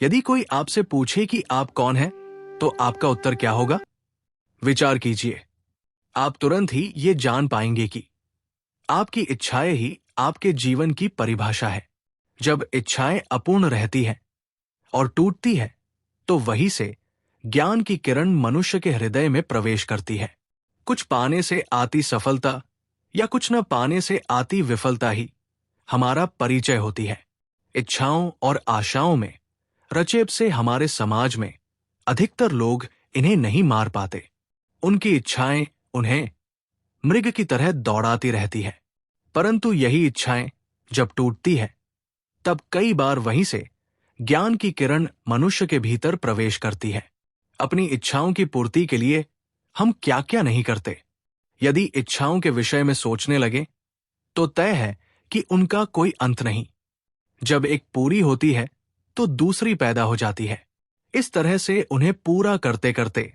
यदि कोई आपसे पूछे कि आप कौन हैं, तो आपका उत्तर क्या होगा? विचार कीजिए। आप तुरंत ही ये जान पाएंगे कि आपकी इच्छाएं ही आपके जीवन की परिभाषा है। जब इच्छाएं अपूर्ण रहती हैं और टूटती है, तो वहीं से ज्ञान की किरण मनुष्य के हृदय में प्रवेश करती है। कुछ पाने से आती सफलता या कुछ न पाने से आती विफलता ही हमारा परिचय होती है। इच्छाओं और आशाओं में रचेब से हमारे समाज में अधिकतर लोग इन्हें नहीं मार पाते। उनकी इच्छाएं उन्हें मृग की तरह दौड़ाती रहती है, परंतु यही इच्छाएं जब टूटती है, तब कई बार वहीं से ज्ञान की किरण मनुष्य के भीतर प्रवेश करती है। अपनी इच्छाओं की पूर्ति के लिए हम क्या क्या नहीं करते। यदि इच्छाओं के विषय में सोचने लगे तो तय है कि उनका कोई अंत नहीं। जब एक पूरी होती है तो दूसरी पैदा हो जाती है। इस तरह से उन्हें पूरा करते करते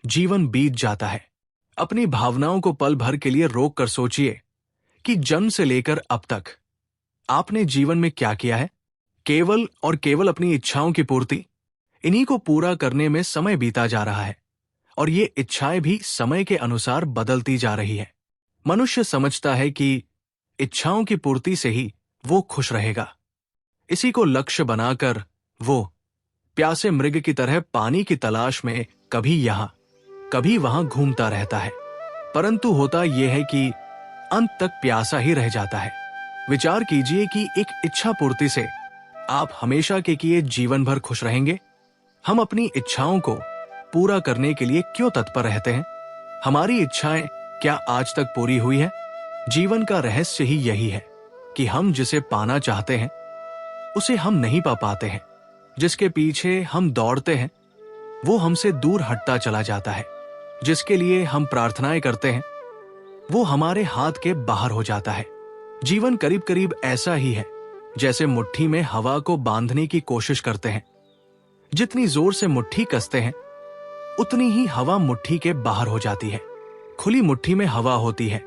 जीवन बीत जाता है। अपनी भावनाओं को पल भर के लिए रोक कर सोचिए कि जन्म से लेकर अब तक आपने जीवन में क्या किया है। केवल और केवल अपनी इच्छाओं की पूर्ति, इन्हीं को पूरा करने में समय बीता जा रहा है और ये इच्छाएं भी समय के अनुसार बदलती जा रही है। मनुष्य समझता है कि इच्छाओं की पूर्ति से ही वो खुश रहेगा। इसी को लक्ष्य बनाकर वो प्यासे मृग की तरह पानी की तलाश में कभी यहां कभी वहां घूमता रहता है, परंतु होता यह है कि अंत तक प्यासा ही रह जाता है। विचार कीजिए कि एक इच्छा पूर्ति से आप हमेशा के लिए जीवन भर खुश रहेंगे। हम अपनी इच्छाओं को पूरा करने के लिए क्यों तत्पर रहते हैं? हमारी इच्छाएं क्या आज तक पूरी हुई है? जीवन का रहस्य ही यही है कि हम जिसे पाना चाहते हैं उसे हम नहीं पा पाते हैं। जिसके पीछे हम दौड़ते हैं वो हमसे दूर हटता चला जाता है। जिसके लिए हम प्रार्थनाएं करते हैं वो हमारे हाथ के बाहर हो जाता है। जीवन करीब करीब ऐसा ही है जैसे मुट्ठी में हवा को बांधने की कोशिश करते हैं। जितनी जोर से मुट्ठी कसते हैं उतनी ही हवा मुट्ठी के बाहर हो जाती है। खुली मुट्ठी में हवा होती है,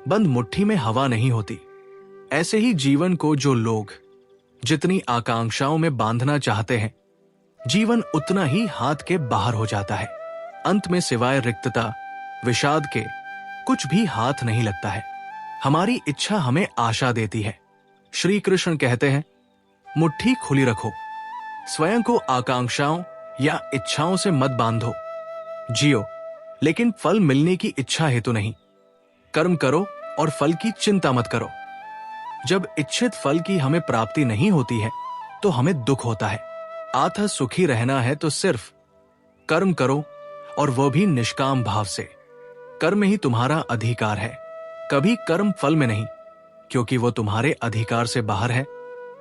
बंद मुट्ठी में हवा नहीं होती। ऐसे ही जीवन को जो लोग जितनी आकांक्षाओं में बांधना चाहते हैं, जीवन उतना ही हाथ के बाहर हो जाता है। अंत में सिवाय रिक्तता, विषाद के कुछ भी हाथ नहीं लगता है। हमारी इच्छा हमें आशा देती है। श्री कृष्ण कहते हैं, मुट्ठी खुली रखो, स्वयं को आकांक्षाओं या इच्छाओं से मत बांधो। जियो, लेकिन फल मिलने की इच्छा हेतु नहीं। कर्म करो और फल की चिंता मत करो। जब इच्छित फल की हमें प्राप्ति नहीं होती है तो हमें दुख होता है। अतः सुखी रहना है तो सिर्फ कर्म करो, और वह भी निष्काम भाव से। कर्म ही तुम्हारा अधिकार है, कभी कर्म फल में नहीं, क्योंकि वो तुम्हारे अधिकार से बाहर है।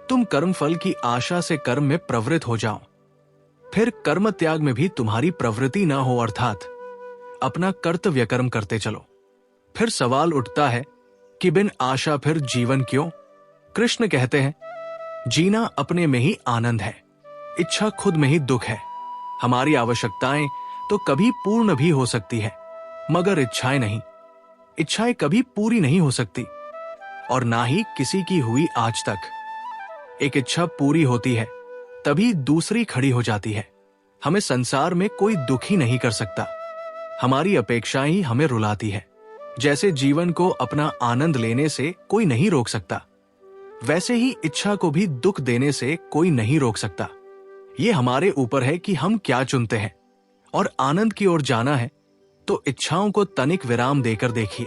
तुम कर्म फल की आशा से कर्म में प्रवृत्त हो जाओ, फिर कर्म त्याग में भी तुम्हारी प्रवृत्ति ना हो, अर्थात अपना कर्तव्य कर्म करते चलो। फिर सवाल उठता है कि बिन आशा फिर जीवन क्यों? कृष्ण कहते हैं, जीना अपने में ही आनंद है, इच्छा खुद में ही दुख है। हमारी आवश्यकताएं तो कभी पूर्ण भी हो सकती है, मगर इच्छाएं नहीं। इच्छाएं कभी पूरी नहीं हो सकती, और ना ही किसी की हुई आज तक। एक इच्छा पूरी होती है तभी दूसरी खड़ी हो जाती है। हमें संसार में कोई दुख ही नहीं कर सकता। हमारी अपेक्षाएं ही हमें रुलाती है। जैसे जीवन को अपना आनंद लेने से कोई नहीं रोक सकता, वैसे ही इच्छा को भी दुख देने से कोई नहीं रोक सकता। ये हमारे ऊपर है कि हम क्या चुनते हैं। और आनंद की ओर जाना है तो इच्छाओं को तनिक विराम देकर देखिए।